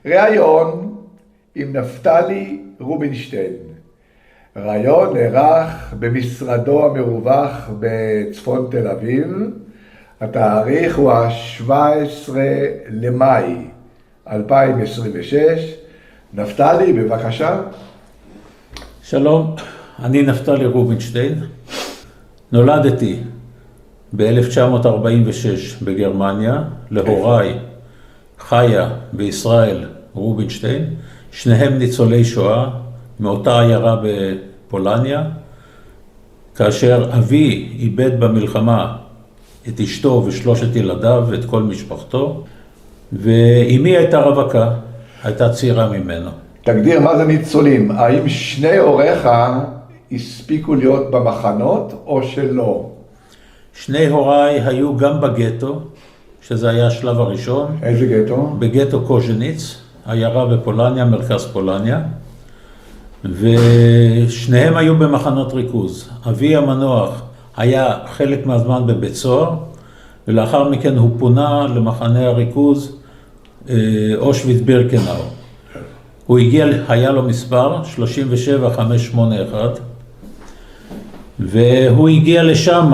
ראיון עם נפתלי רובינשטיין. ראיון נערך במשרדו המרווח בצפון תל אביב. התאריך הוא ה-17 למאי 2026. נפתלי, בבקשה. שלום, אני נפתלי רובינשטיין. נולדתי ב-1946 בגרמניה, להוריי חיה וישראל רובינשטיין, שניהם ניצולי שואה מאותה עיירה בפולניה, כאשר אבי איבד במלחמה את אשתו ושלושת ילדיו ואת כל משפחתו, ואמי הייתה רווקה, הייתה צעירה ממנו. תגדיר מה זה ניצולים. האם שני הוריך הספיקו להיות במחנות או שלא? שני הוריי היו גם בגטו, שזה היה השלב הראשון. איזה גטו? בגטו קוז'ניץ, עיירה בפולניה, מרכז פולניה. ושניהם היו במחנות ריכוז. אבי המנוח היה חלק מהזמן בבית סוהר, ולאחר מכן הוא פונה למחנה הריכוז אושוויץ בירקנאו. הוא הגיע, היה לו מספר 37581, והוא הגיע לשם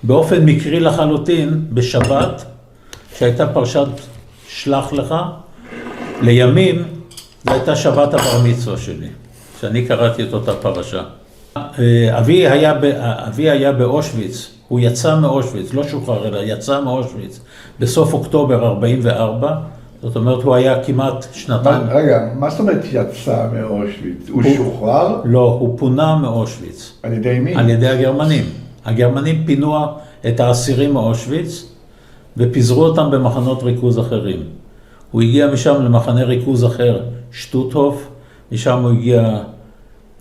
באופן מקרי לחלוטין בשבת, שהייתה פרשת שלח לך. לימים זו הייתה שבת הבר מצווה שלי, שאני קראתי את אותה פרשה. אבי היה באושוויץ, הוא יצא מאושוויץ, לא שוחרר אלא יצא מאושוויץ בסוף אוקטובר 44, זאת אומרת הוא היה כמעט שנתיים. רגע, מה זאת אומרת יצא מאושוויץ? הוא שוחרר? לא, הוא פונה מאושוויץ. על ידי מי? על ידי הגרמנים. הגרמנים פינו את האסירים מאושוויץ ופיזרו אותם במחנות ריכוז אחרים. הוא הגיע משם למחנה ריכוז אחר, שטוטהוף, משם הוא הגיע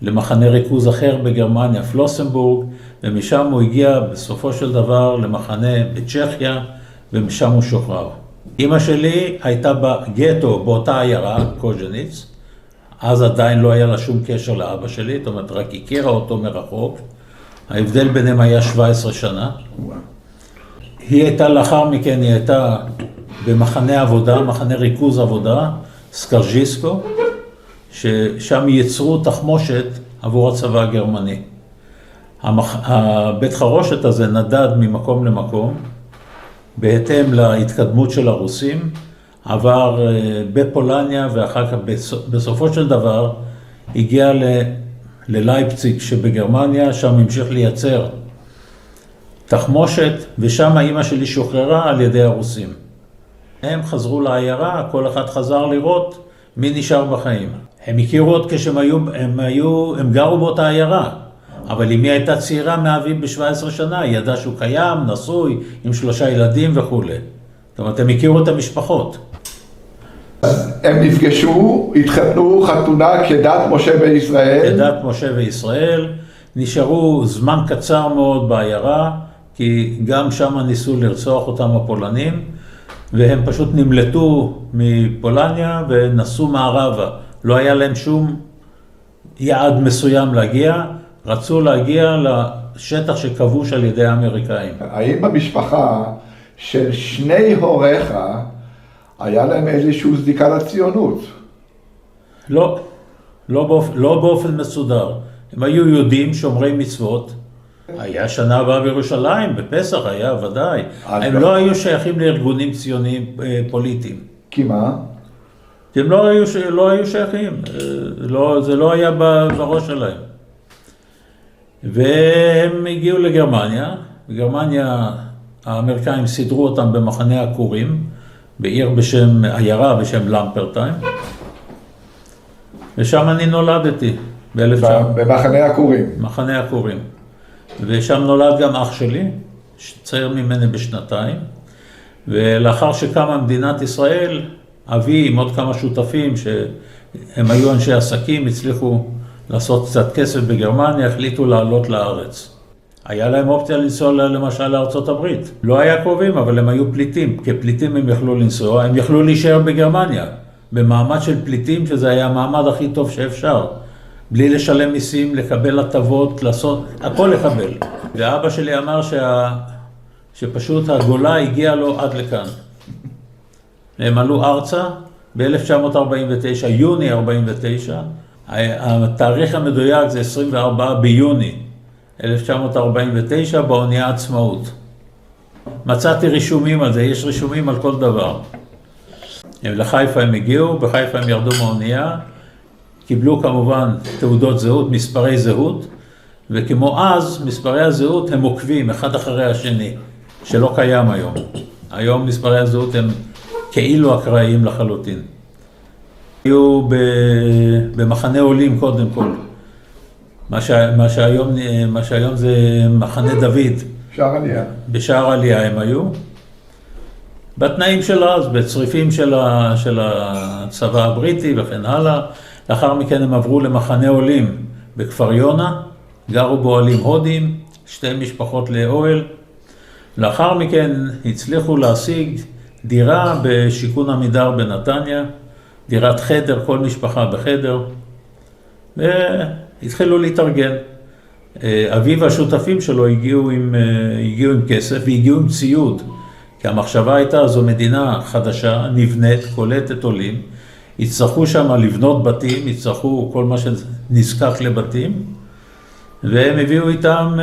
למחנה ריכוז אחר בגרמניה, פלוסנבורג, ומשם הוא הגיע בסופו של דבר למחנה בצ'כיה, ומשם הוא שוחרר. אמא שלי הייתה בגטו באותה עיירה, קוז'ניץ, אז עדיין לא היה לה שום קשר לאבא שלי, זאת אומרת רק הכירה אותו מרחוק, ההבדל ביניהם היה 17 שנה. היא הייתה לאחר מכן, היא הייתה במחנה עבודה, מחנה ריכוז עבודה, סקרג'יסקו, ששם ייצרו תחמושת עבור הצבא הגרמני. הבית חרושת הזה נדד ממקום למקום, בהתאם להתקדמות של הרוסים, עבר בפולניה ואחר כך בסופו של דבר הגיע ללייפציג שבגרמניה, שם המשיך לייצר תחמושת, ושם אמא שלי שוחררה על ידי הרוסים. הם חזרו לעיירה, כל אחד חזר לראות מי נשאר בחיים. הם הכירו עוד כשהם הם גרו באותה עיירה, אבל אמי הייתה צעירה מאבי ב-17 שנה, היא ידעה שהוא קיים, נשוי, עם 3 ילדים וכו'. זאת אומרת, הם הכירו את המשפחות. הם נפגשו, התחתנו, חתונה כדת משה וישראל. כדת משה וישראל, נשארו זמן קצר מאוד בעיירה, כי גם שם ניסו לרצוח אותם הפולנים, והם פשוט נמלטו מפולניה ונסעו מערבה. לא היה להם שום יעד מסוים להגיע, רצו להגיע לשטח שכבוש על ידי האמריקאים. האם במשפחה של שני הוריך היה להם איזשהו זיקה לציונות? לא, לא באופן מסודר. הם היו יהודים שומרי מצוות. היה שנה הבאה בירושלים, בפסח היה ודאי. הם לא היו שייכים לארגונים ציוניים פוליטיים. כי מה? הם לא היו שייכים, זה לא היה בראש שלהם. והם הגיעו לגרמניה, בגרמניה האמריקאים סידרו אותם במחנה הכורים, עיירה בשם למפרטיים, ושם אני נולדתי, במחנה הכורים. מחנה הכורים. ושם נולד גם אח שלי, צעיר ממני בשנתיים, ולאחר שקמה מדינת ישראל, אבי עם עוד כמה שותפים שהם היו אנשי עסקים, הצליחו לעשות קצת כסף בגרמניה, החליטו לעלות לארץ. היה להם אופציה לנסוע למשל לארצות הברית. לא היה קרובים, אבל הם היו פליטים. כפליטים הם יכלו לנסוע, הם יכלו להישאר בגרמניה, במעמד של פליטים, שזה היה המעמד הכי טוב שאפשר. בלי לשלם מיסים, לקבל הטבות, לעשות, הכל לקבל. ואבא שלי אמר שפשוט הגולה הגיעה לו עד לכאן. הם עלו ארצה, ב-1949, יוני 49, התאריך המדויק זה 24 ביוני 1949 באונייה עצמאות. מצאתי רישומים על זה, יש רישומים על כל דבר. לחיפה הם הגיעו, בחיפה הם ירדו מהאונייה, קיבלו כמובן תעודות זהות, מספרי זהות, וכמו אז, מספרי הזהות הם עוקבים אחד אחרי השני, שלא קיים היום. היום מספרי הזהות הם כאילו אקראיים לחלוטין. היו במחנה עולים קודם כל, מה שהיום זה מחנה דוד. שער עלייה. בשער עלייה הם היו. בתנאים של אז, בצריפים של הצבא הבריטי וכן הלאה. לאחר מכן הם עברו למחנה עולים בכפר יונה, גרו באוהלים הודים, 2 משפחות לאוהל. לאחר מכן הצליחו להשיג דירה בשיכון עמידר בנתניה, דירת חדר, כל משפחה בחדר, והתחילו להתארגן. אביו והשותפים שלו הגיעו עם כסף והגיעו עם ציוד, כי המחשבה הייתה, זו מדינה חדשה, נבנית, קולטת עולים, יצטרכו שם לבנות בתים, יצטרכו כל מה שנזקק לבתים, והם הביאו איתם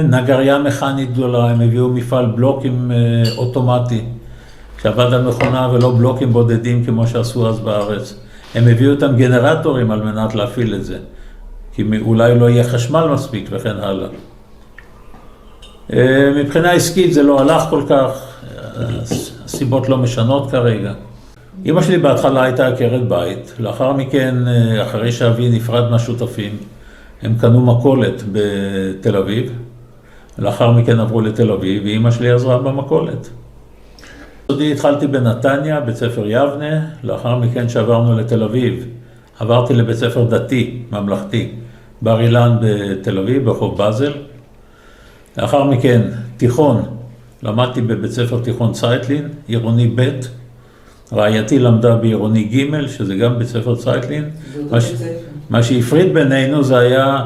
נגריה מכנית גדולה, הם הביאו מפעל בלוקים אוטומטי, שעבד על מכונה ולא בלוקים בודדים כמו שעשו אז בארץ. הם הביאו איתם גנרטורים על מנת להפעיל את זה, כי אולי לא יהיה חשמל מספיק וכן הלאה. מבחינה עסקית זה לא הלך כל כך, הסיבות לא משנות כרגע. אמא שלי בהתחלה הייתה עקרת בית, לאחר מכן, אחרי שאבי נפרד מהשותפים, הם קנו מכולת בתל אביב, לאחר מכן עברו לתל אביב, ואמא שלי עזרה במכולת. התחלתי בנתניה, בית ספר יבנה, לאחר מכן שעברנו לתל אביב, עברתי לבית ספר דתי, ממלכתי, בר אילן בתל אביב, ברחוב באזל. לאחר מכן, תיכון, למדתי בבית ספר תיכון צייטלין, עירוני ב', רעייתי למדה בעירוני ג', שזה גם בית ספר צייטלין. מה שהפריד בינינו זה היה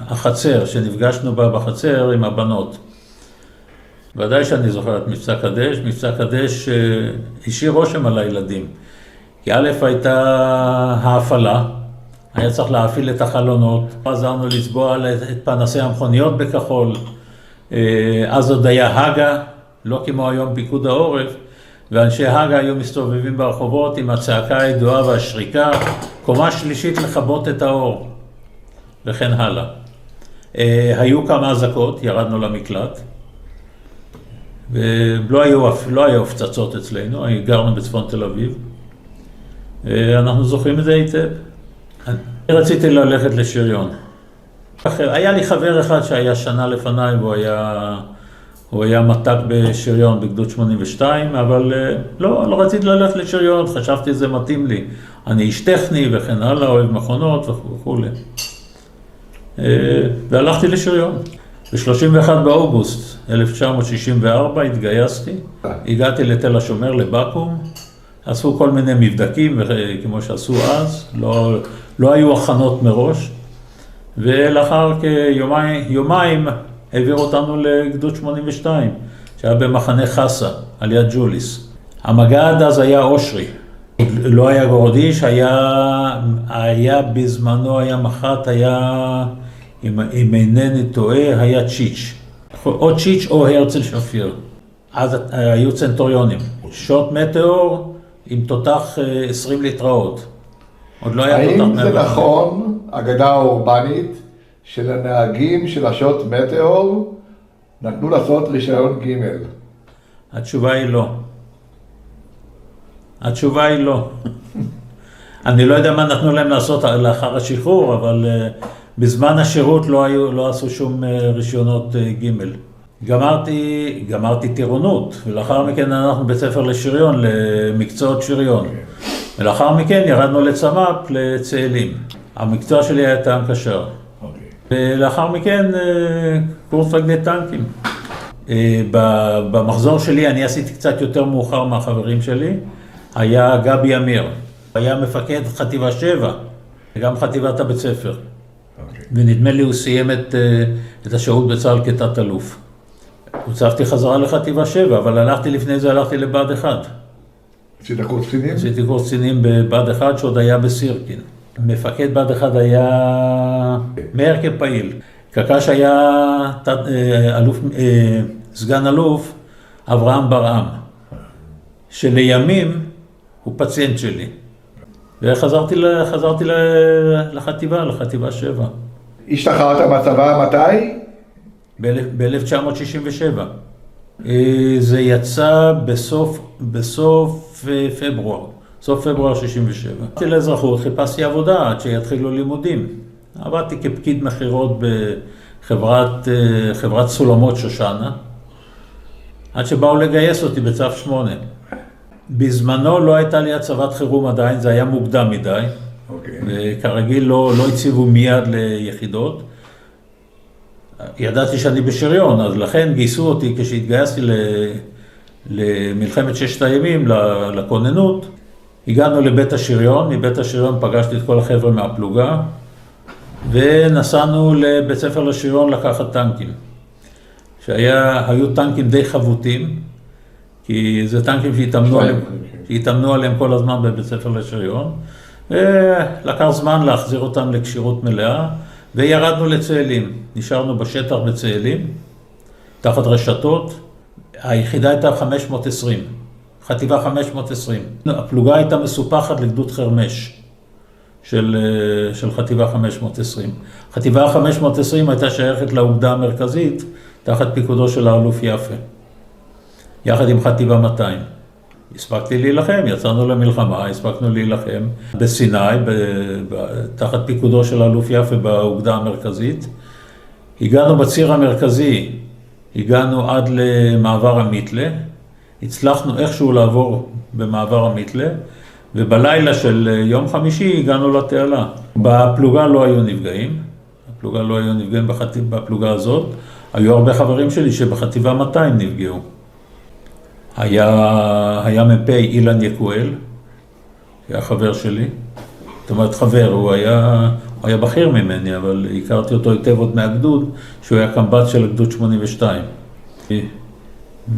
החצר, שנפגשנו בה בחצר עם הבנות. ודאי שאני זוכר את מבצע קדש. מבצע קדש השאיר רושם על הילדים. כי א' הייתה ההפעלה, היה צריך להפעיל את החלונות, עזרנו לצבוע את פנסי המכוניות בכחול, אז עוד היה הגה, לא כמו היום פיקוד העורף, ואנשי הגה היו מסתובבים ברחובות עם הצעקה הידועה והשריקה, קומה שלישית לכבות את האור, וכן הלאה. היו כמה אזעקות, ירדנו למקלט, ולא היו הפצצות אצלנו, גרנו בצפון תל אביב, אנחנו זוכרים את זה היטב. אני רציתי ללכת לשריון. היה לי חבר אחד שהיה שנה לפניי, והוא היה מתק בשריון בגדוד 82, אבל לא רציתי ללכת לשריון, חשבתי זה מתאים לי. אני איש טכני וכן הלאה, אוהב מכונות וכו'. והלכתי לשריון. ב-31 באוגוסט 1964 התגייסתי, הגעתי לתל השומר לבקו"ם, עשו כל מיני מבדקים כמו שעשו אז, לא היו הכנות מראש, ולאחר כיומיים העביר אותנו לגדוד 82, שהיה במחנה חסה, על יד ג'וליס. המג"ד אז היה אושרי, לא היה גורדיש, היה בזמנו, היה מח"ט, אם אינני טועה, היה צ'יץ'. או צ'יץ' או הרצל שפיר. אז היו צנטוריונים. שוט מטאור עם תותח 20 ליטראות. עוד לא היה תותח מטאור. האם זה נכון, אגדה האורבנית, שלנהגים של השוט מטאור נתנו לעשות רישיון ג'? התשובה היא לא. התשובה היא לא. אני לא יודע מה נתנו להם לעשות לאחר השחרור, אבל בזמן השירות לא עשו שום רישיונות ג'. גמרתי טירונות, ולאחר מכן אנחנו בית ספר לשריון, למקצועות שריון. ולאחר מכן ירדנו לצמ"פ, לצאלים. המקצוע שלי היה טעם קשר. ולאחר מכן קורס מפקדי טנקים. במחזור שלי אני עשיתי קצת יותר מאוחר מהחברים שלי, היה גבי אמיר. היה מפקד חטיבה 7, וגם חטיבת הבית ספר. ונדמה לי הוא סיים את השירות בצה"ל כתת אלוף. הוצבתי חזרה לחטיבה 7, אבל לפני זה הלכתי לבה"ד 1. עשית קורס קצינים? עשיתי קורס קצינים בבה"ד 1 שעוד היה בסירקין. מפקד בה"ד 1 היה מאיר כפעיל. קק"ש היה סגן אלוף אברהם ברעם, שלימים הוא פציינט שלי. וחזרתי לחטיבה 7. השתחררת מהצבא מתי? ב-1967. זה יצא בסוף פברואר, סוף פברואר 67. באתי לאזרחות, חיפשתי עבודה עד שיתחילו לימודים. עבדתי כפקיד מחירות בחברת סולמות שושנה, עד שבאו לגייס אותי בצו 8. בזמנו לא הייתה לי הצבת חירום עדיין, זה היה מוקדם מדי. וכרגיל לא הציבו מיד ליחידות. ידעתי שאני בשריון, אז לכן גייסו אותי כשהתגייסתי למלחמת ששת הימים, לכוננות. הגענו לבית השריון, מבית השריון פגשתי את כל החבר'ה מהפלוגה, ונסענו לבית ספר לשריון לקחת טנקים. שהיו טנקים די חבוטים, כי זה טנקים שהתאמנו עליהם כל הזמן בבית ספר לשריון, ולקח זמן להחזיר אותם לקשירות מלאה, וירדנו לצאלים. נשארנו בשטח בצאלים, תחת רשתות. היחידה הייתה 520, חטיבה 520. הפלוגה הייתה מסופחת לגדוד חרמש של חטיבה 520. חטיבה 520 הייתה שייכת לאוגדה המרכזית, תחת פיקודו של האלוף יפה, יחד עם חטיבה 200. הספקתי להילחם, יצאנו למלחמה, הספקנו להילחם בסיני, תחת פיקודו של האלוף יפה באוגדה המרכזית. הגענו בציר המרכזי, הגענו עד למעבר המיתלה, הצלחנו איכשהו לעבור במעבר המיתלה, ובלילה של יום חמישי הגענו לתעלה. בפלוגה לא היו נפגעים, בפלוגה הזאת. היו הרבה חברים שלי שבחטיבה 200 נפגעו. היה מ"פ אילן יקואל, שהיה חבר שלי. זאת אומרת חבר, הוא היה בכיר ממני, אבל הכרתי אותו היטב עוד מהגדוד, שהוא היה קמב"ץ של הגדוד 82.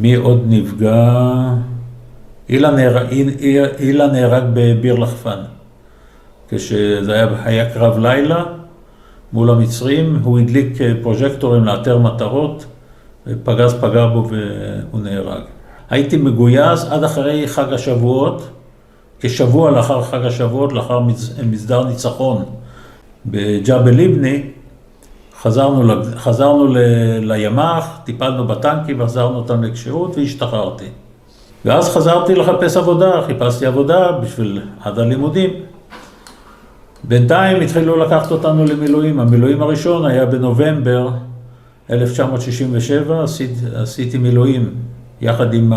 מי עוד נפגע? אילן נהרג בביר לחפן. כשזה היה קרב לילה מול המצרים, הוא הדליק פרוז'קטורים לאתר מטרות, פגז פגע בו והוא נהרג. הייתי מגויס עד אחרי חג השבועות, כשבוע לאחר חג השבועות, לאחר מסדר ניצחון בג'בל ליבני, חזרנו לימ"ח, טיפלנו בטנקים, החזרנו אותם לכשירות והשתחררתי. ואז חזרתי לחפש עבודה, חיפשתי עבודה עד הלימודים. בינתיים התחילו לקחת אותנו למילואים. המילואים הראשון היה בנובמבר 1967, עשיתי מילואים יחד עם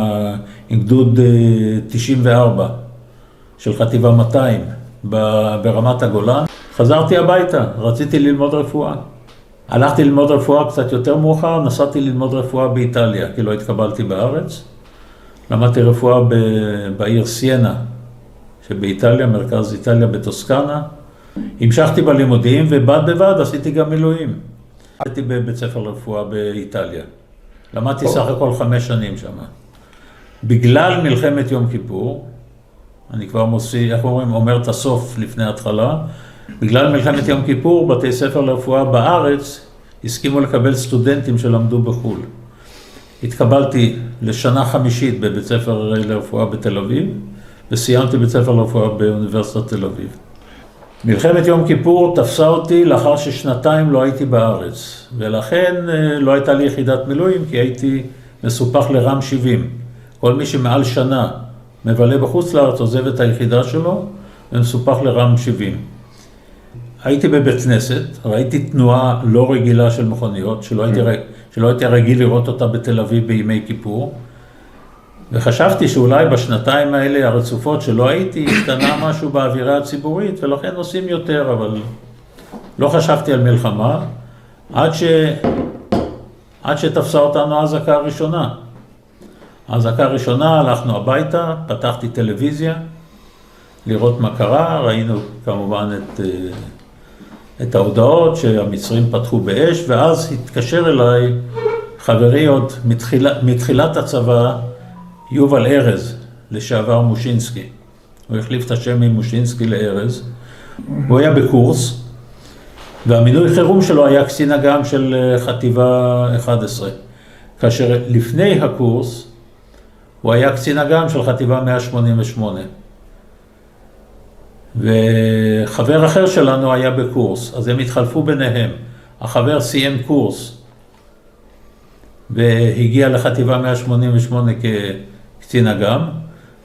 גדוד 94 של חטיבה 200 ברמת הגולן. חזרתי הביתה, רציתי ללמוד רפואה. הלכתי ללמוד רפואה קצת יותר מאוחר, נסעתי ללמוד רפואה באיטליה, כי לא התקבלתי בארץ. למדתי רפואה בעיר סיינה, שבאיטליה, מרכז איטליה בטוסקנה. המשכתי בלימודים ובד בבד עשיתי גם מילואים. הייתי בבית ספר לרפואה באיטליה. למדתי סך הכל 5 שנים שם. בגלל מלחמת יום כיפור, אני כבר אומר את הסוף לפני ההתחלה, בגלל מלחמת יום כיפור, בתי ספר לרפואה בארץ הסכימו לקבל סטודנטים שלמדו בחו"ל. התקבלתי לשנה חמישית בבית ספר לרפואה בתל אביב, וסיימתי בית ספר לרפואה באוניברסיטת תל אביב. מלחמת יום כיפור תפסה אותי לאחר ששנתיים לא הייתי בארץ, ולכן לא הייתה לי יחידת מילואים, כי הייתי מסופח לרם 70. כל מי שמעל שנה מבלה בחוץ לארץ עוזב את היחידה שלו, ומסופח לרם 70. הייתי בבית כנסת, ראיתי תנועה לא רגילה של מכוניות, שלא הייתי רגיל לראות אותה בתל אביב בימי כיפור, וחשבתי שאולי בשנתיים האלה הרצופות שלא הייתי, השתנה משהו באווירה הציבורית, ולכן עושים יותר, אבל לא חשבתי על מלחמה, עד שתפסה אותנו האזעקה הראשונה. האזעקה הראשונה, הלכנו הביתה, פתחתי טלוויזיה, לראות מה קרה, ראינו כמובן את ההודעות שהמצרים פתחו באש, ואז התקשר אליי חברי עוד מתחילת הצבא, יובל ארז, לשעבר מושינסקי. הוא החליף את השם ממושינסקי לארז. הוא היה בקורס, והמינוי חירום שלו היה קצין אג"ם של חטיבה 11. כאשר לפני הקורס, הוא היה קצין אג"ם של חטיבה 188. וחבר אחר שלנו היה בקורס, אז הם התחלפו ביניהם. החבר סיים קורס, והגיע לחטיבה 188 כקצין אג"ם,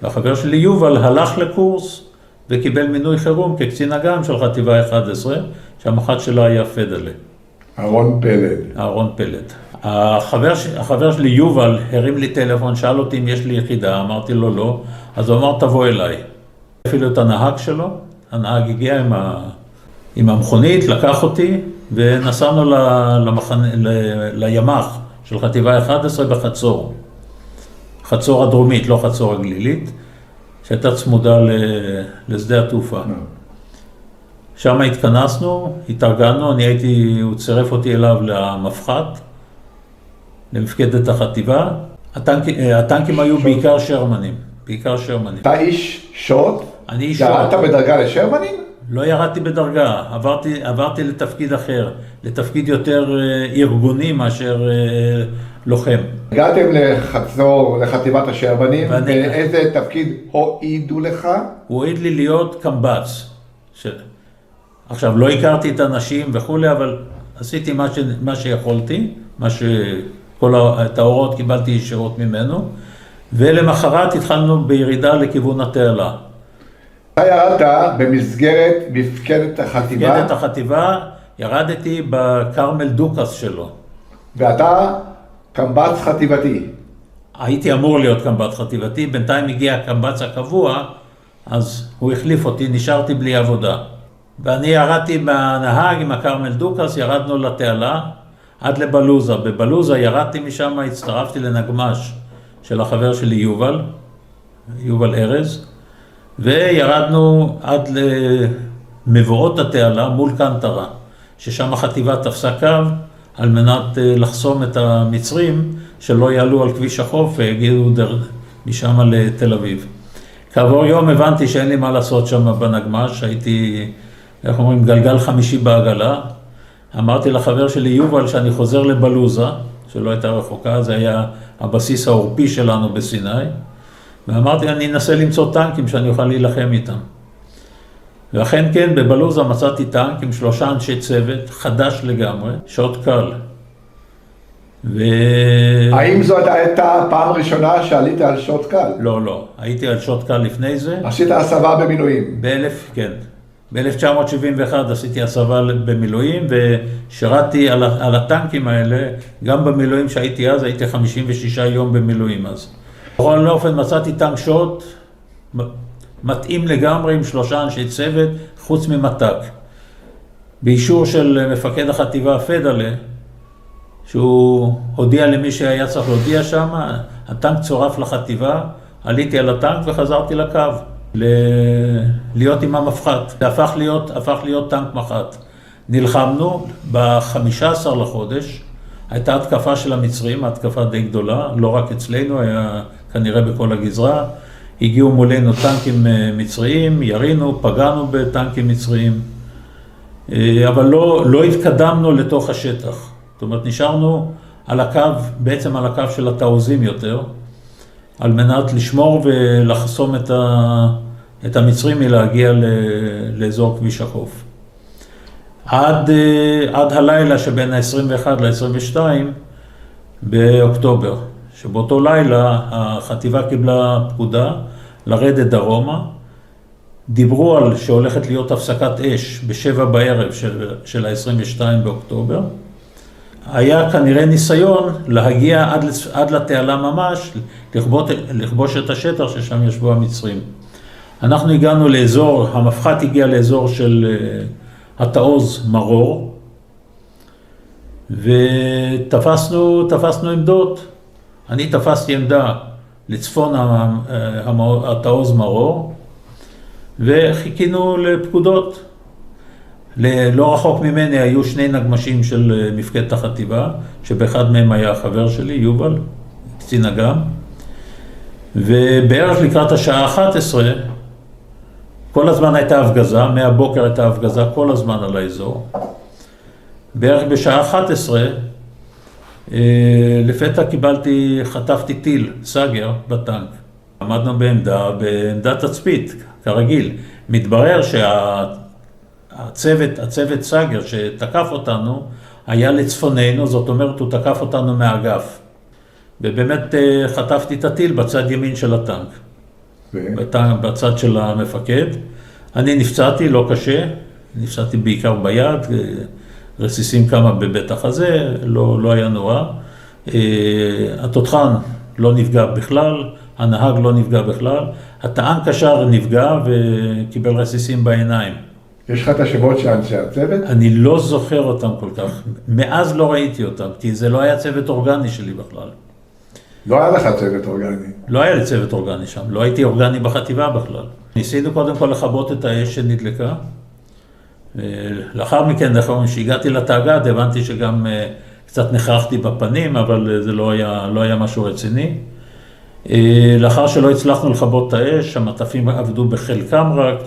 והחבר שלי יובל הלך לקורס וקיבל מינוי חירום כקצין אג"ם של חטיבה 11, שהמח"ט שלו היה פדלה. אהרון פלד. אהרון פלד. החבר שלי יובל הרים לי טלפון, שאל אותי אם יש לי יחידה, אמרתי לו לא, אז הוא אמר תבוא אליי. אפילו את הנהג שלו, הנהג הגיע עם המכונית, לקח אותי ונסענו לימ"ח של חטיבה 11 בחצור. חצור הדרומית, לא חצור הגלילית, שהייתה צמודה לשדה התעופה. שם התכנסנו, התארגנו, הוא צירף אותי אליו למפח"ט, למפקדת החטיבה. הטנקים היו בעיקר שרמנים, אתה איש שוט? אני איש שוט. ירדת בדרגה לשרמנים? לא ירדתי בדרגה, עברתי לתפקיד אחר, לתפקיד יותר ארגוני מאשר לוחם. הגעתם לחצור, לחטיבת השרמנים, ואיזה תפקיד הועידו לך? הוא הועיד לי להיות קמב"ץ. עכשיו, לא הכרתי את האנשים וכולי, אבל עשיתי מה שיכולתי, את ההוראות קיבלתי ישירות ממנו, ולמחרת התחלנו בירידה לכיוון התעלה. אתה ירדת במסגרת מפקדת החטיבה? מפקדת החטיבה, ירדתי בקרמל דוקס שלו. ואתה קמב"ץ חטיבתי? הייתי אמור להיות קמב"ץ חטיבתי, בינתיים הגיע הקמב"ץ הקבוע, אז הוא החליף אותי, נשארתי בלי עבודה. ואני ירדתי בנהג עם הקרמל דוקס, ירדנו לתעלה עד לבלוזה. בבלוזה ירדתי משם, הצטרפתי לנגמ"ש של החבר שלי יובל ארז, וירדנו עד למבואות התעלה מול קנטרה, ששם החטיבה תפסה קו על מנת לחסום את המצרים שלא יעלו על כביש החוף והגיעו משם לתל אביב. כעבור יום הבנתי שאין לי מה לעשות שם בנגמ"ש, הייתי, איך אומרים, גלגל חמישי בעגלה. אמרתי לחבר שלי יובל שאני חוזר לבלוזה, שלא הייתה רחוקה, זה היה הבסיס העורפי שלנו בסיני, ואמרתי, אני אנסה למצוא טנקים שאני אוכל להילחם איתם. ואכן כן, בבלוזה מצאתי טנק עם 3 אנשי צוות, חדש לגמרי, שוט קל. האם זאת הייתה הפעם הראשונה שעלית על שוט קל? לא, הייתי על שוט קל לפני זה. עשית הסבה במילואים? כן. ב-1971 עשיתי הסבה במילואים, ושירתתי על הטנקים האלה, גם במילואים שהייתי אז, הייתי 56 יום במילואים אז. בכל אופן מצאתי טנק שוט, מתאים לגמרי עם 3 אנשי צוות, חוץ ממתק. באישור של מפקד החטיבה פדלה, שהוא הודיע למי שהיה צריך להודיע שם, הטנק צורף לחטיבה, עליתי על הטנק וחזרתי לקו, להיות עם המפח"ט. זה הפך להיות טנק מח"ט. נלחמנו ב-15 לחודש, הייתה התקפה של המצרים, התקפה די גדולה, לא רק אצלנו, היה כנראה בכל הגזרה. הגיעו מולנו טנקים מצריים, ירינו, פגענו בטנקים מצריים, אבל לא התקדמנו לתוך השטח. זאת אומרת, נשארנו על הקו, בעצם על הקו של התעוזים יותר, על מנת לשמור ולחסום את המצרים מלהגיע לאזור כביש החוף. עד הלילה שבין ה-21 ל-22 באוקטובר, שבאותו לילה החטיבה קיבלה פקודה לרדת דרומה, דיברו על שהולכת להיות הפסקת אש ב-7 בערב של ה-22 באוקטובר. היה כנראה ניסיון להגיע עד לתעלה ממש, לכבוש את השטח ששם ישבו המצרים. אנחנו הגענו לאזור, המפח"ט הגיע לאזור של התעוז מרור, ותפסנו עמדות. אני תפסתי עמדה לצפון התעוז מרור, וחיכינו לפקודות. לא רחוק ממני היו 2 נגמ"שים של מפקדת החטיבה, שבאחד מהם היה החבר שלי, יובל, קצין אג"ם. ובערך לקראת השעה 11, כל הזמן הייתה הפגזה, מהבוקר הייתה הפגזה כל הזמן על האזור. בערך בשעה 11, לפתע חטפתי טיל, סאגר, בטנק. עמדנו בעמדת תצפית, כרגיל. מתברר שהצוות סאגר שתקף אותנו, היה לצפוננו, זאת אומרת, הוא תקף אותנו מהאגף. ובאמת חטפתי את הטיל בצד ימין של הטנק. בצד של המפקד. אני נפצעתי, לא קשה, נפצעתי בעיקר ביד, רסיסים כמה בבית החזה, לא היה נורא. התותחן לא נפגע בכלל, הנהג לא נפגע בכלל, הטען קשר נפגע וקיבל רסיסים בעיניים. יש לך את השמות של אנשי הצוות? אני לא זוכר אותם כל כך, מאז לא ראיתי אותם, כי זה לא היה צוות אורגני שלי בכלל. לא היה לך צוות אורגני? לא היה לי צוות אורגני שם, לא הייתי אורגני בחטיבה בכלל. ניסינו קודם כל לכבות את האש שנדלקה. לאחר מכן, כשהגעתי לתאג"ד, הבנתי שגם קצת נחרחתי בפנים, אבל זה לא היה משהו רציני. לאחר שלא הצלחנו לכבות את האש, המטפים עבדו בחלקם רק,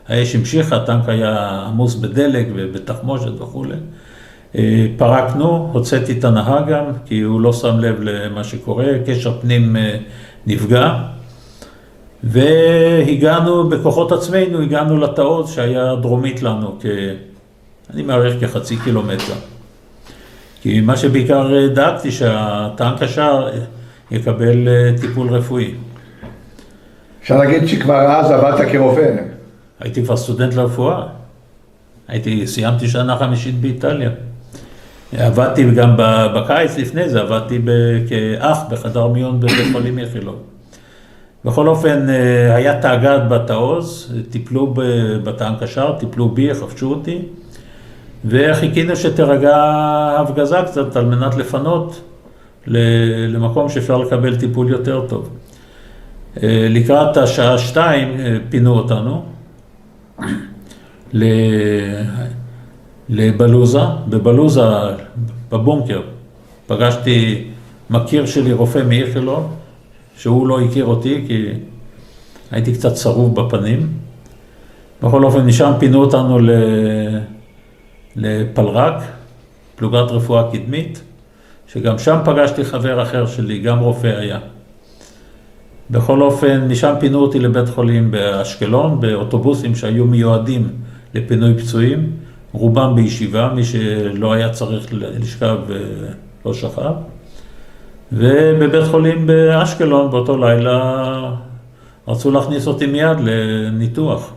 והאש המשיכה, הטנק היה עמוס בדלק ובתחמושת וכו'. פרקנו, הוצאתי את הנהג גם, כי הוא לא שם לב למה שקורה, קשר פנים נפגע. והגענו בכוחות עצמנו, הגענו לתעוז שהיה דרומית לנו, אני מעריך כחצי קילומטר. כי מה שבעיקר דאגתי שהטנק השער יקבל טיפול רפואי. אפשר להגיד שכבר אז עבדת כרופא. הייתי כבר סטודנט לרפואה. סיימתי שנה חמישית באיטליה. עבדתי גם בקיץ לפני זה, עבדתי כאח בחדר מיון בבית חולים איכילוב. בכל אופן, היה תאג"ד בתעוז, טיפלו בטנק השער, טיפלו בי, חפשו אותי, וחיכינו שתרגע ההפגזה קצת על מנת לפנות למקום שאפשר לקבל טיפול יותר טוב. לקראת השעה 2 פינו אותנו לבלוזה, בבלוזה, בבונקר. פגשתי מכיר שלי, רופא מאיכילוב, שהוא לא הכיר אותי כי הייתי קצת צרוב בפנים. בכל אופן, משם פינו אותנו לפלרק, פלוגת רפואה קדמית, שגם שם פגשתי חבר אחר שלי, גם רופא היה. בכל אופן, משם פינו אותי לבית חולים באשקלון, באוטובוסים שהיו מיועדים לפינוי פצועים, רובם בישיבה, מי שלא היה צריך לשכב ולא שכב. ובבית חולים באשקלון באותו לילה רצו להכניס אותי מיד לניתוח.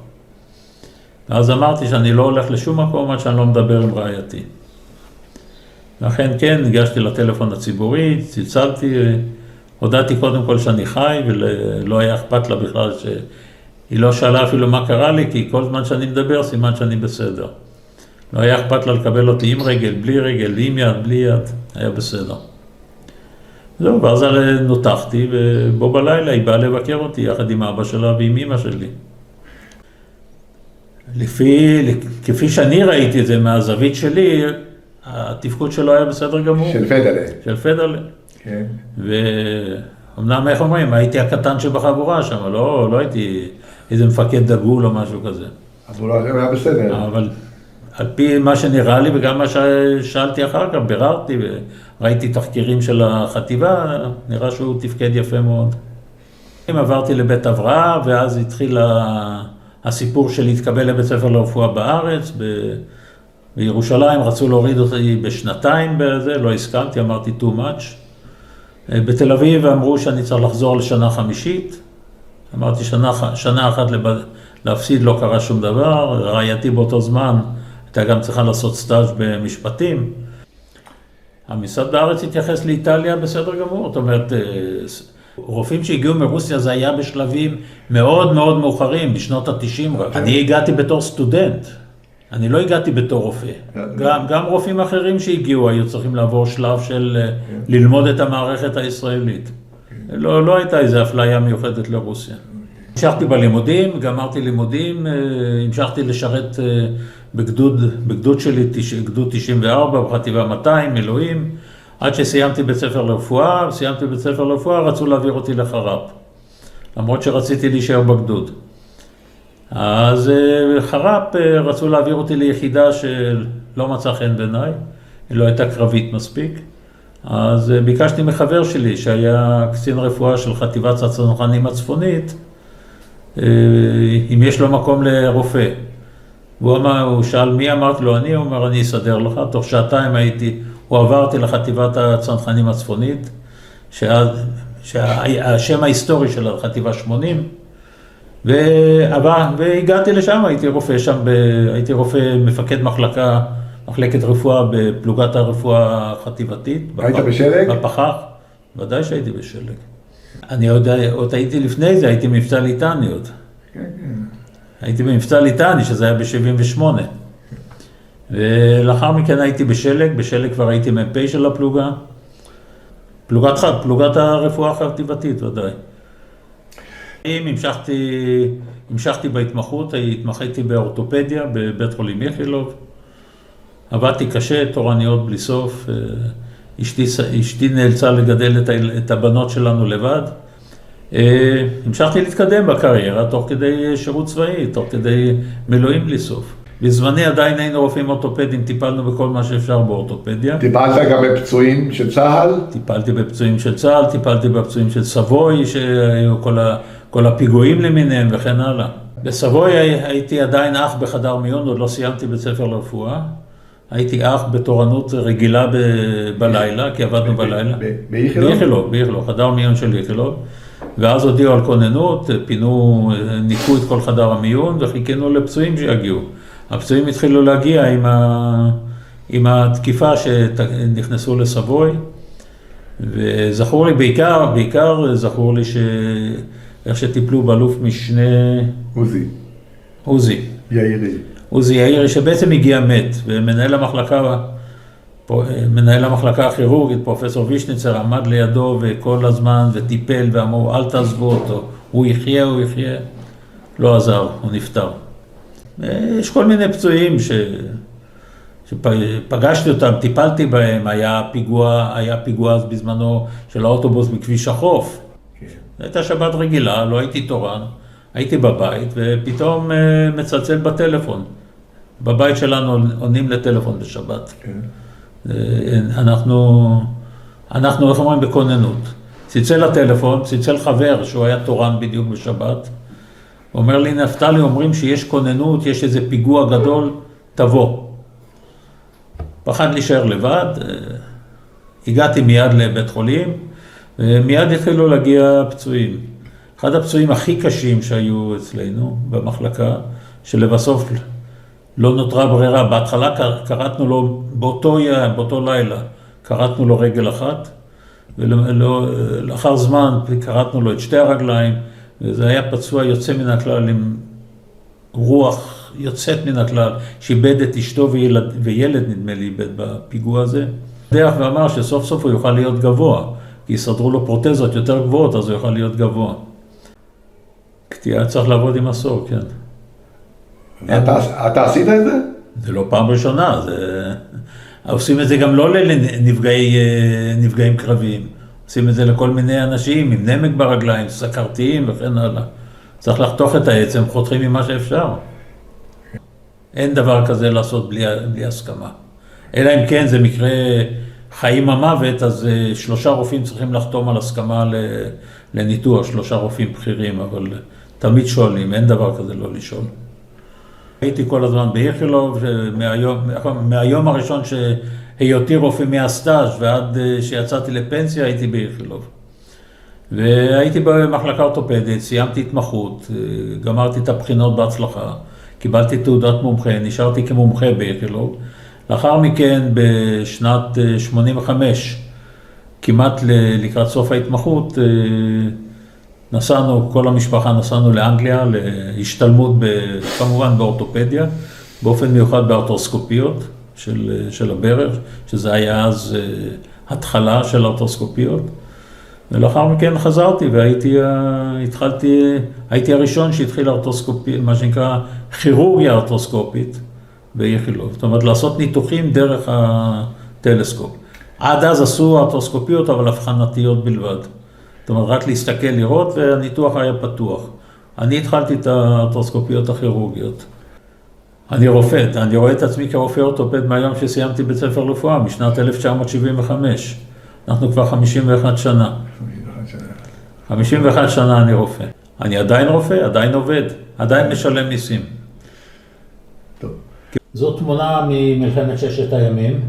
אז אמרתי שאני לא הולך לשום מקום עד שאני לא מדבר עם רעייתי. לכן כן, ניגשתי לטלפון הציבורי, צלצלתי, הודעתי קודם כל שאני חי ולא היה אכפת לה בכלל שהיא לא שאלה אפילו מה קרה לי, כי כל זמן שאני מדבר סימן שאני בסדר. לא היה אכפת לה לקבל אותי עם רגל, בלי רגל, עם יד, בלי יד, היה בסדר. זהו, ואז נותחתי, ובו בלילה היא באה לבקר אותי יחד עם אבא שלה ועם אמא שלי. כפי שאני ראיתי את זה מהזווית שלי, התפקוד שלו היה בסדר גמור. של פדלה. של פדלה. כן. ואומנם, איך אומרים, הייתי הקטן שבחבורה שם, לא הייתי איזה מפקד דגול או משהו כזה. אבל הוא היה בסדר. אבל על פי מה שנראה לי וגם מה ששאלתי אחר כך, ביררתי וראיתי תחקירים של החטיבה, נראה שהוא תפקד יפה מאוד. עברתי לבית הבראה, ואז התחיל הסיפור של להתקבל לבית ספר לרפואה בארץ, בירושלים רצו להוריד אותי בשנתיים בזה, לא הסכמתי, אמרתי too much. בתל אביב אמרו שאני צריך לחזור לשנה חמישית, אמרתי שנה אחת להפסיד, לא קרה שום דבר, רעייתי באותו זמן, הייתה גם צריכה לעשות סטאז' במשפטים. המשרד בארץ התייחס לאיטליה בסדר גמור, זאת אומרת, רופאים שהגיעו מרוסיה זה היה בשלבים מאוד מאוד מאוחרים, בשנות ה-90 רק. אני הגעתי בתור סטודנט, אני לא הגעתי בתור רופא. גם רופאים אחרים שהגיעו היו צריכים לעבור שלב של ללמוד את המערכת הישראלית. לא הייתה איזו אפליה מיוחדת לרוסיה. המשכתי בלימודים, גמרתי לימודים, המשכתי לשרת בגדוד שלי, גדוד 94, בחטיבה 200, מילואים, עד שסיימתי בית ספר לרפואה, רצו להעביר אותי לחר"פ. למרות שרציתי להישאר בגדוד. אז חר"פ רצו להעביר אותי ליחידה שלא מצא חן בעיניי, היא לא הייתה קרבית מספיק. אז ביקשתי מחבר שלי, שהיה קצין רפואה של חטיבת הצנחנים הצפונית, אם יש לו מקום לרופא. הוא שאל מי, אמרתי לו אני, הוא אומר אני אסדר לך, תוך שעתיים הוא עברתי לחטיבת הצנחנים הצפונית, שהשם ההיסטורי של החטיבה 80, והגעתי לשם, הייתי רופא שם, הייתי רופא מפקד מחלקת רפואה בפלוגת הרפואה החטיבתית. היית בשלג? בפחח, ודאי שהייתי בשלג. אני עוד הייתי לפני זה, הייתי במבצע ליטני עוד. כן, כן. הייתי במבצע ליטני, שזה היה ב-78. ולאחר מכן הייתי בשלג כבר הייתי מ"פ של הפלוגה. פלוגת הרפואה החטיבתית, ודאי. המשכתי בהתמחות, התמחיתי באורתופדיה בבית חולים איכילוב. עבדתי קשה, תורניות בלי סוף. אשתי נאלצה לגדל את הבנות שלנו לבד. המשכתי להתקדם בקריירה תוך כדי שירות צבאי, תוך כדי מילואים בלי סוף. בזמני עדיין היינו רופאים אורתופדים, טיפלנו בכל מה שאפשר באורתופדיה. טיפלת גם בפצועים של צה"ל? טיפלתי בפצועים של צה"ל, טיפלתי בפצועים של סבוי, שהיו כל הפיגועים למיניהם וכן הלאה. בסבוי הייתי עדיין אח בחדר מיון, עוד לא סיימתי בית ספר לרפואה. הייתי אח בתורנות רגילה בלילה, כי עבדנו בלילה. באיכילוב? באיכילוב, חדר מיון של איכילוב. ואז הודיעו על כוננות, ניקו את כל חדר המיון וחיכינו לפצועים שיגיעו. הפצועים התחילו להגיע עם התקיפה שנכנסו לסבוי, וזכור לי בעיקר זכור לי איך שטיפלו באלוף משנה עוזי יאירי, שבעצם הגיע מת, ומנהל המחלקה הכירורגית, פרופסור וישניצר, עמד לידו וכל הזמן וטיפל ואמרו אל תעזבו אותו, הוא יחיה, לא עזר, הוא נפטר. יש כל מיני פצועים שפגשתי אותם, טיפלתי בהם, היה פיגוע אז בזמנו של האוטובוס בכביש החוף. הייתה שבת רגילה, לא הייתי תורן, הייתי בבית ופתאום מצלצל בטלפון. בבית שלנו עונים לטלפון בשבת. אנחנו איך אומרים בכוננות. צלצל לטלפון, צלצל חבר שהוא היה תורן בדיוק בשבת. הוא אומר לי, נפתלי, אומרים שיש כוננות, יש איזה פיגוע גדול, תבוא. פחד להישאר לבד, הגעתי מיד לבית חולים, ומיד התחילו להגיע פצועים. אחד הפצועים הכי קשים שהיו אצלנו במחלקה, שלבסוף לא נותרה ברירה. בהתחלה קרתנו לו, באותו לילה, קרתנו לו רגל אחת, ולאחר זמן קרתנו לו את שתי הרגליים, וזה היה פצוע יוצא מן הכלל, עם רוח יוצאת מן הכלל, שאיבד את אשתו וילד נדמה לי איבד בפיגוע הזה. דרך ואמר שסוף סוף הוא יוכל להיות גבוה, כי יסדרו לו פרוטזות יותר גבוהות, אז הוא יוכל להיות גבוה. קטיעה צריך לעבוד עם מסור, כן. אתה עשית את זה? זה לא פעם ראשונה, עושים את זה גם לא לנפגעים קרביים, עושים את זה לכל מיני אנשים עם נמק ברגליים, סכרתיים וכן הלאה. צריך לחתוך את העצם, חותכים ממה שאפשר. אין דבר כזה לעשות בלי הסכמה. אלא אם כן זה מקרה חיים המוות, אז 3 רופאים צריכים לחתום על הסכמה לניתוח, 3 רופאים בכירים, אבל תמיד שואלים, אין דבר כזה לא לשאול. הייתי כל הזמן באיכילוב, מהיום הראשון שהיותי רופא מהסטאז' ועד שיצאתי לפנסיה הייתי באיכילוב. והייתי במחלקה אורתופדית, סיימתי התמחות, גמרתי את הבחינות בהצלחה, קיבלתי תעודת מומחה, נשארתי כמומחה באיכילוב. לאחר מכן בשנת 85, כמעט לקראת סוף ההתמחות, כל המשפחה נסענו לאנגליה, להשתלמות כמובן באורתופדיה, באופן מיוחד בארתרוסקופיות של הברך, שזה היה אז התחלה של ארתרוסקופיות. ולאחר מכן חזרתי הייתי הראשון שהתחיל ארתרוסקופיה, מה שנקרא כירורגיה ארתרוסקופית באיכילוב. זאת אומרת, לעשות ניתוחים דרך הטלסקופ. עד אז עשו ארתרוסקופיות, אבל הבחנתיות בלבד. זאת אומרת, רק להסתכל, לראות, והניתוח היה פתוח. אני התחלתי את הארתרוסקופיות הכירורגיות. אני רופא, אני רואה את עצמי כרופא אורתופד מהיום שסיימתי בית ספר רפואה, משנת 1975. אנחנו כבר 51 שנה. 51 שנה אני רופא. אני עדיין רופא, עדיין עובד, עדיין משלם מיסים. טוב. זו תמונה ממלחמת ששת הימים,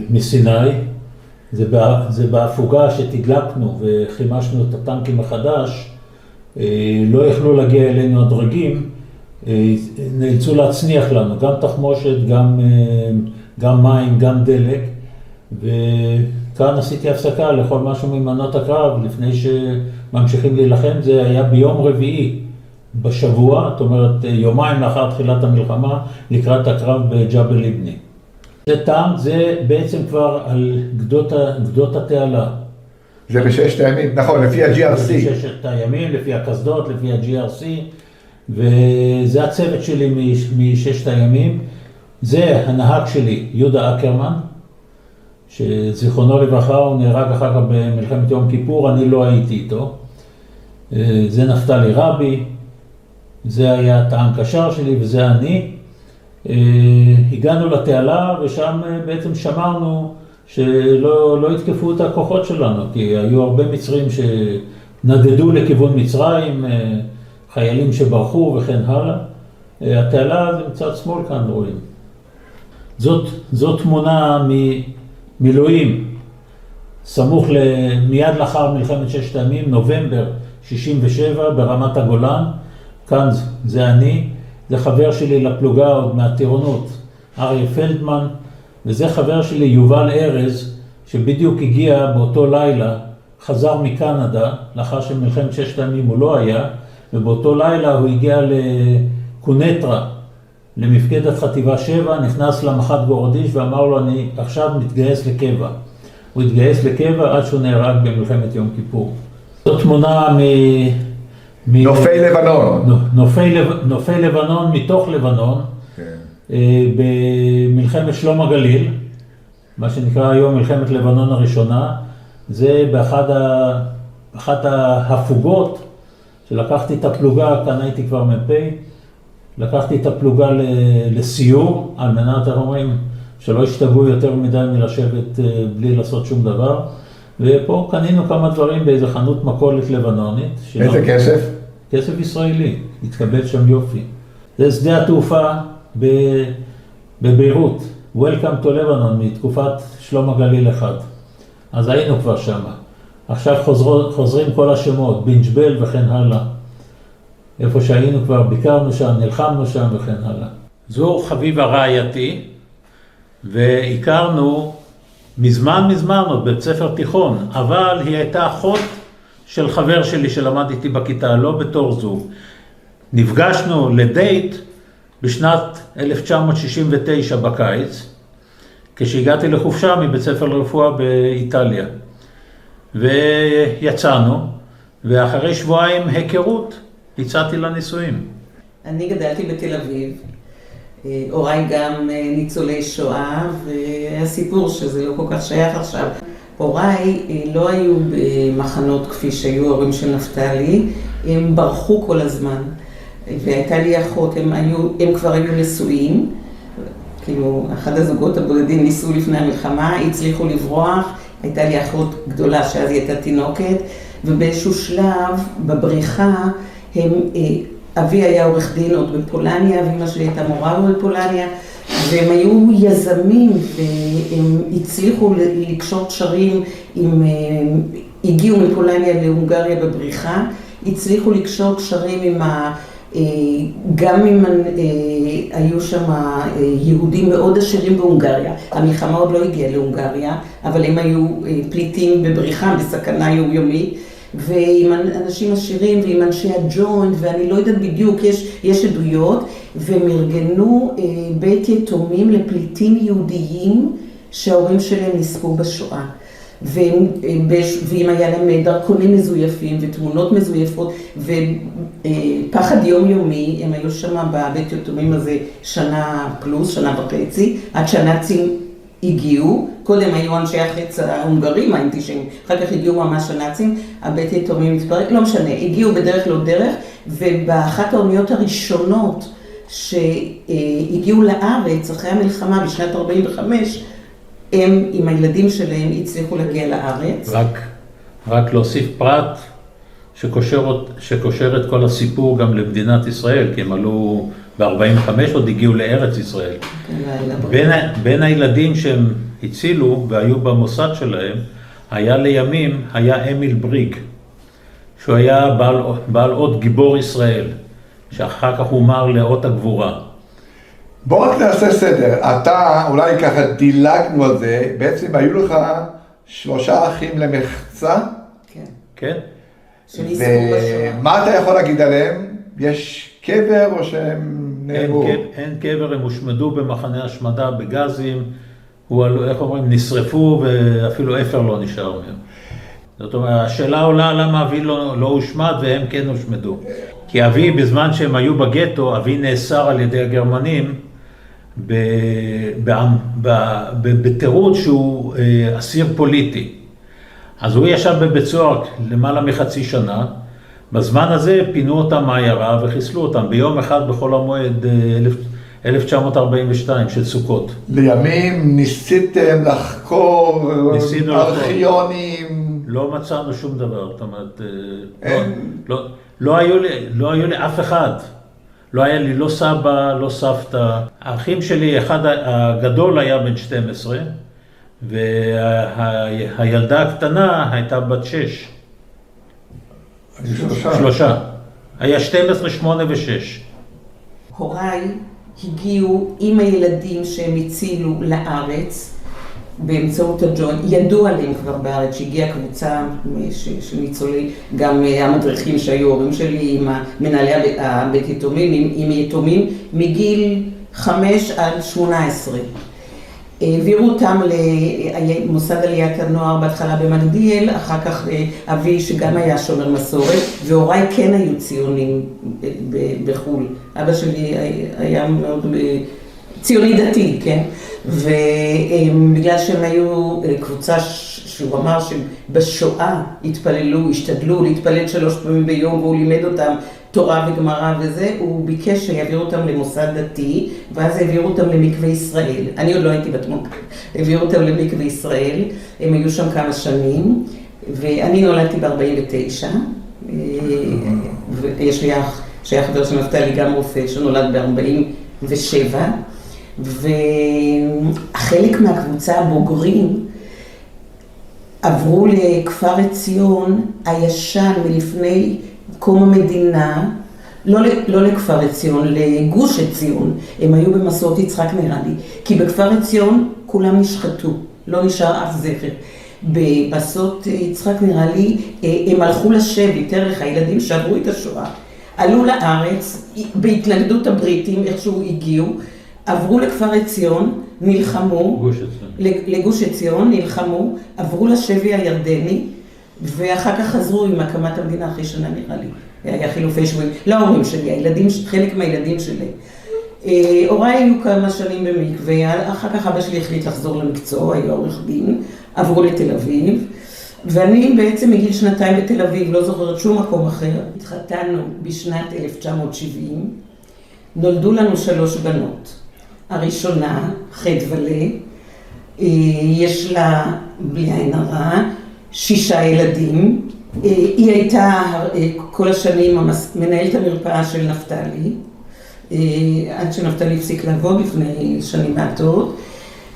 מסיני. זה בהפוגה שתדלקנו וחימשנו את הטנקים מחדש. לא יכלו להגיע אלינו הדרגים, נאלצו להצניח לנו, גם תחמושת, גם מים, גם דלק. וכאן עשיתי הפסקה לכל משהו ממנות הקרב, לפני שממשיכים להילחם. זה היה ביום רביעי בשבוע, זאת אומרת יומיים לאחר תחילת המלחמה, לקראת הקרב בג'בל ליבני. זה טנק, זה בעצם כבר על גדות התעלה. זה בששת הימים, נכון, לפי ה-GRC. זה בששת הימים, לפי הקסדות, לפי ה-GRC, וזה הצוות שלי מששת הימים. זה הנהג שלי, יהודה אקרמן, שזיכרונו לברכה, הוא נהרג אחר כך במלחמת יום כיפור, אני לא הייתי איתו. זה נפתלי רבי, זה היה טעם קשר שלי וזה אני. הגענו לתעלה ושם בעצם שמרנו שלא יתקפו את הכוחות שלנו, כי היו הרבה מצרים שנדדו לכיוון מצרים, חיילים שברחו וכן הלאה. התעלה זה מצד שמאל כאן רואים. זאת תמונה מילואים, סמוך מיד לאחר מלחמת ששת הימים, נובמבר 67 ברמת הגולן. כאן זה אני, זה חבר שלי לפלוגה עוד מהטירונות, אריה פלדמן, וזה חבר שלי יובל ארז, שבדיוק הגיע באותו לילה, חזר מקנדה, לאחר שמלחמת ששת הימים הוא לא היה, ובאותו לילה הוא הגיע לקונטרה, למפקדת חטיבה 7, נכנס למח"ט גורדיש ואמר לו, אני עכשיו מתגייס לקבע. הוא התגייס לקבע עד שהוא נהרג במלחמת יום כיפור. זו תמונה נופי לבנון. נופי לבנון, מתוך לבנון, במלחמת שלום הגליל, מה שנקרא היום מלחמת לבנון הראשונה. זה באחת ההפוגות שלקחתי את הפלוגה, כאן הייתי כבר מ"פ, לקחתי את הפלוגה לסיור, על מנת, אומרים, שלא ישתגעו יותר מדי מלשבת בלי לעשות שום דבר. ופה קנינו כמה דברים באיזה חנות מכולת לבנונית. איזה כסף? כסף ישראלי, התקבל שם יופי. זה שדה התעופה בביירות, Welcome to Lebanon, מתקופת שלום הגליל 1. אז היינו כבר שם. עכשיו חוזרים כל השמות, בינג'בל וכן הלאה. איפה שהיינו כבר, ביקרנו שם, נלחמנו שם וכן הלאה. זו חביבה רעייתי, והכרנו מזמן עוד בבית ספר תיכון, אבל היא הייתה אחות של חבר שלי שלמד איתי בכיתה, לא בתור זוג. נפגשנו לדייט בשנת 1969 בקיץ, כשהגעתי לחופשה מבית ספר לרפואה באיטליה. ויצאנו, ואחרי שבועיים היכרות, הצעתי לנישואים. אני גדלתי בתל אביב, הוריי גם ניצולי שואה, והסיפור שזה לא כל כך שייך עכשיו. הוריי לא היו במחנות כפי שהיו ההורים של נפתלי, הם ברחו כל הזמן. והייתה לי אחות, הם כבר היו נשואים, כאילו אחד הזוגות הבודדים ניסו לפני המלחמה, הצליחו לברוח, הייתה לי אחות גדולה שאז היא הייתה תינוקת, ובאיזשהו שלב בבריחה, אבי היה עורך דין עוד בפולניה, ואמא שלי הייתה מורה עוד בפולניה, והם היו יזמים, והם הצליחו לקשור קשרים, הגיעו מפולניה להונגריה בבריחה, הצליחו לקשור קשרים גם אם היו שם יהודים מאוד עשירים בהונגריה, המלחמה עוד לא הגיעה להונגריה, אבל הם היו פליטים בבריחה, בסכנה יומיומית, ועם אנשים עשירים ועם אנשי הג'וינט, ואני לא יודעת בדיוק, יש עדויות, והם ארגנו בית יתומים לפליטים יהודיים שההורים שלהם נספו בשואה. ואם היה להם דרכונים מזויפים ותמונות מזויפות ופחד יומיומי, הם היו שם בבית יתומים הזה שנה פלוס, שנה וחצי, עד שהנאצים הגיעו, קודם היו אנשי החץ ההונגרים האנטישמים, אחר כך הגיעו ממש הנאצים, הבית יתומים מתפרק, לא משנה, הגיעו בדרך לא דרך, ובאחת האוניות הראשונות שהגיעו לארץ אחרי המלחמה בשנת 45, הם עם הילדים שלהם הצליחו להגיע לארץ. רק להוסיף פרט שקושר את כל הסיפור גם למדינת ישראל, כי הם עלו ב-45 עוד הגיעו לארץ ישראל. בין הילדים שהם הצילו והיו במוסד שלהם, היה לימים, היה אמיל בריג, שהוא היה בעל אות גיבור ישראל, שאחר כך הוא אמר לאות הגבורה. בוא רק נעשה סדר, אתה אולי ככה דילגנו על זה, בעצם היו לך 3 אחים למחצה? כן. כן? ומה אתה יכול להגיד עליהם? יש קבר או שהם נהרגו? אין קבר, הם הושמדו במחנה השמדה בגזים, איך אומרים, נשרפו ואפילו אפר לא נשאר מהם. זאת אומרת, השאלה עולה למה אבי לא הושמד והם כן הושמדו. כי אבי, בזמן שהם היו בגטו, אבי נאסר על ידי הגרמנים בתירוץ שהוא אסיר פוליטי. אז הוא ישב בבית סוהר למעלה מחצי שנה, בזמן הזה פינו אותם מהעיירה וחיסלו אותם ביום אחד בחול המועד 1942 של סוכות. לימים ניסיתם לחקור ארכיונים? לא מצאנו שום דבר, זאת אומרת, לא היו לי אף אחד. לא היה לי לא סבא, לא סבתא. האחים שלי, אחד הגדול היה בן 12, והילדה הקטנה הייתה בת 6. 3. היה 12, 8 ו6. הוריי הגיעו עם הילדים שהם הצילו לארץ באמצעות הג'ון. ידעו עליהם כבר בארץ שהגיעה קבוצה של ניצולי, גם המדריכים שהיו הורים שלי עם מנהלי הבית יתומים, עם יתומים מגיל 5 עד 18. העבירו אותם למוסד עליית הנוער בהתחלה במגדיאל, אחר כך אבי שגם היה שומר מסורת, והוריי כן היו ציונים בחו"ל. אבא שלי היה מאוד ציוני דתי, כן? ובגלל שהם היו קבוצה שהוא אמר שבשואה התפללו, השתדלו להתפלל 3 פעמים ביום, והוא לימד אותם תורה וגמרא וזה, הוא ביקש שיעבירו אותם למוסד דתי, ואז העבירו אותם למקווה ישראל. אני עוד לא הייתי בתמונה, העבירו אותם למקווה ישראל, הם היו שם כמה שנים, ואני נולדתי ב-49, ויש לי אח שהיה חבר של נפתלי, גם רופא, שנולד ב-47, וחלק מהקבוצה הבוגרים עברו לכפר עציון הישן מלפני קום המדינה, לא לכפר עציון, לגוש עציון. הם היו במסורת יצחק נראה לי, כי בכפר עציון כולם נשחטו, לא נשאר אף זכר. במסורת יצחק נראה לי, הם הלכו לשבי, תארך הילדים שעברו את השואה, עלו לארץ בהתנגדות הבריטים, איכשהו הגיעו, עברו לכפר עציון, נלחמו, לגוש עציון, נלחמו, עברו לשבי הירדני, ואחר כך חזרו עם הקמת המדינה אחרי שנה נראה לי. היה חילופי שבויים, לא ההורים שלי, חלק מהילדים שלי. הוריי היו כמה שנים במקווה, אחר כך אבא שלי החליט לחזור למקצוע, היה עורך דין, עברו לתל אביב, ואני בעצם מגיל 2 בתל אביב, לא זוכרת שום מקום אחר. התחתנו בשנת 1970, נולדו לנו 3 בנות. הראשונה, חדוולה, יש לה, בלי עין הרע, 6 ילדים. היא הייתה כל השנים מנהלת המרפאה של נפתלי, עד שנפתלי הפסיק לעבוד לפני שנים מעטות.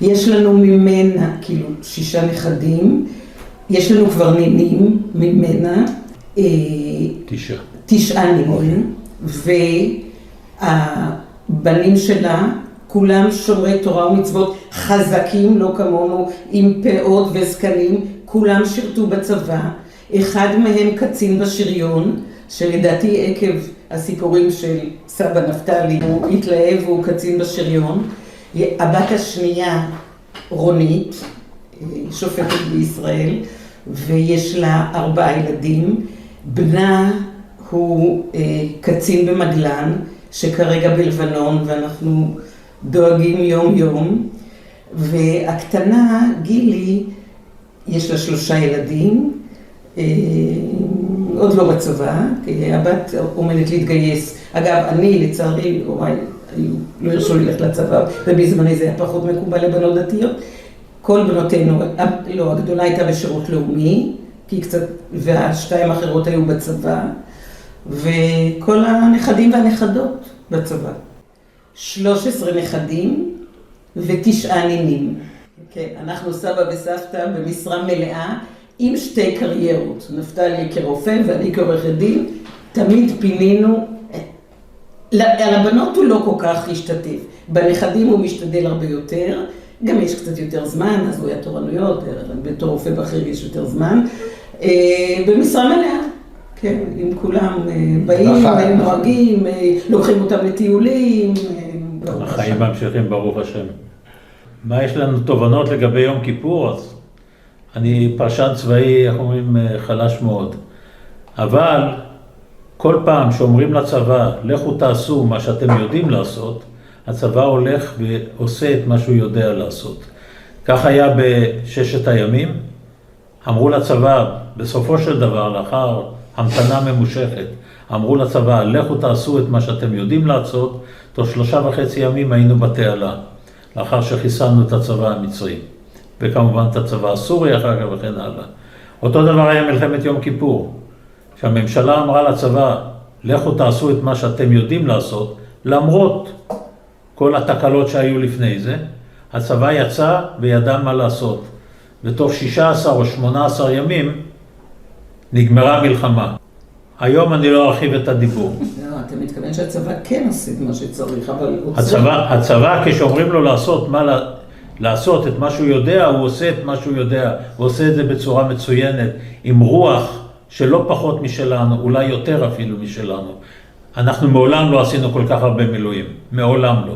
יש לנו ממנה, 6 נכדים, יש לנו כבר נינים ממנה, 9 נינים, והבנים שלה, כולם שומרי תורה ומצוות חזקים, לא כמונו, עם פאות וזקנים, כולם שירתו בצבא. אחד מהם קצין בשריון, שלדעתי עקב הסיפורים של סבא נפתלי, הוא התלהב והוא קצין בשריון. הבת השנייה, רונית, שופטת בישראל, ויש לה 4 ילדים. בנה הוא קצין במגלן, שכרגע בלבנון, ואנחנו דואגים יום יום. והקטנה, גילי, יש לה 3 ילדים, עוד לא בצבא, כי הבת עומדת להתגייס. אגב, אני לצערי, הוריי לא הרשו לי ללכת לצבא, ובזמני זה היה פחות מקובל לבנות דתיות. כל בנותינו, לא, הגדולה הייתה בשירות לאומי, כי קצת, והשתיים האחרות היו בצבא, וכל הנכדים והנכדות בצבא. 13 נכדים ו9 נינים. כן, אנחנו סבא וסבתא במשרה מלאה, עם 2 קריירות. נפתלי כרופא ואני כעורכת דין, תמיד פינינו. על הבנות הוא לא כל כך השתתף. בנכדים הוא משתדל הרבה יותר. גם יש קצת יותר זמן, אז הוא היה תורנויות, בתור רופא בכיר יש יותר זמן. במשרה מלאה, כן, עם כולם באים, נוהגים, לוקחים אותם לטיולים. החיים ממשיכים ברוך השם. מה יש לנו תובנות לגבי יום כיפור? אז אני פרשן צבאי, איך אומרים, חלש מאוד. אבל כל פעם שאומרים לצבא, לכו תעשו מה שאתם יודעים לעשות, הצבא הולך ועושה את מה שהוא יודע לעשות. כך היה בששת הימים. אמרו לצבא, בסופו של דבר, לאחר המתנה ממושכת, אמרו לצבא, לכו תעשו את מה שאתם יודעים לעשות, תוך 3.5 ימים היינו בתעלה, לאחר שחיסלנו את הצבא המצרי, וכמובן את הצבא הסורי אחר כך וכן הלאה. אותו דבר היה מלחמת יום כיפור, שהממשלה אמרה לצבא, לכו תעשו את מה שאתם יודעים לעשות, למרות כל התקלות שהיו לפני זה, הצבא יצא וידע מה לעשות. ותוך 16 או 18 ימים נגמרה מלחמה. היום אני לא ארחיב את הדיבור. לא, אתה מתכוון שהצבא כן עושה את מה שצריך, אבל... הצבא כשאומרים לו לעשות את מה שהוא יודע, הוא עושה את מה שהוא יודע, הוא עושה את זה בצורה מצוינת, עם רוח שלא פחות משלנו, אולי יותר אפילו משלנו. אנחנו מעולם לא עשינו כל כך הרבה מילואים, מעולם לא.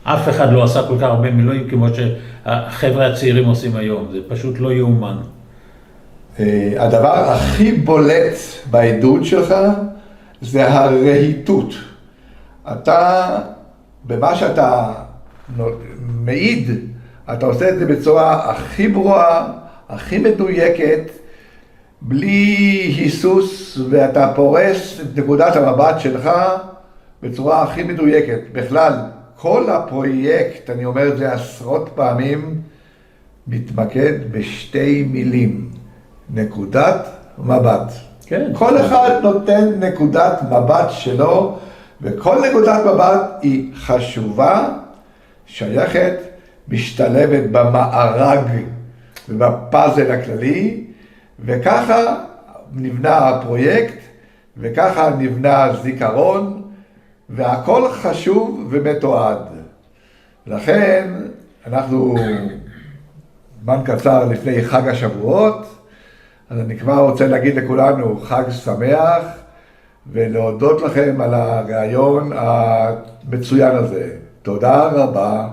אף אחד לא עשה כל כך הרבה מילואים כמו שהחבר'ה הצעירים עושים היום, זה פשוט לא יאומן. הדבר הכי בולט בעדות שלך זה הרהיטות. אתה, במה שאתה מעיד, אתה עושה את זה בצורה הכי ברורה, הכי מדויקת, בלי היסוס, ואתה פורס את נקודת המבט שלך בצורה הכי מדויקת. בכלל, כל הפרויקט, אני אומר את זה עשרות פעמים, מתמקד בשתי מילים. נקודת מבט. כן. כל אחד נותן נקודת מבט שלו, וכל נקודת מבט היא חשובה, שייכת, משתלבת במארג ובפאזל הכללי, וככה נבנה הפרויקט, וככה נבנה הזיכרון, והכל חשוב ומתועד. לכן אנחנו זמן קצר לפני חג השבועות, אז אני כבר רוצה להגיד לכולנו חג שמח, ולהודות לכם על הרעיון המצוין הזה. תודה רבה.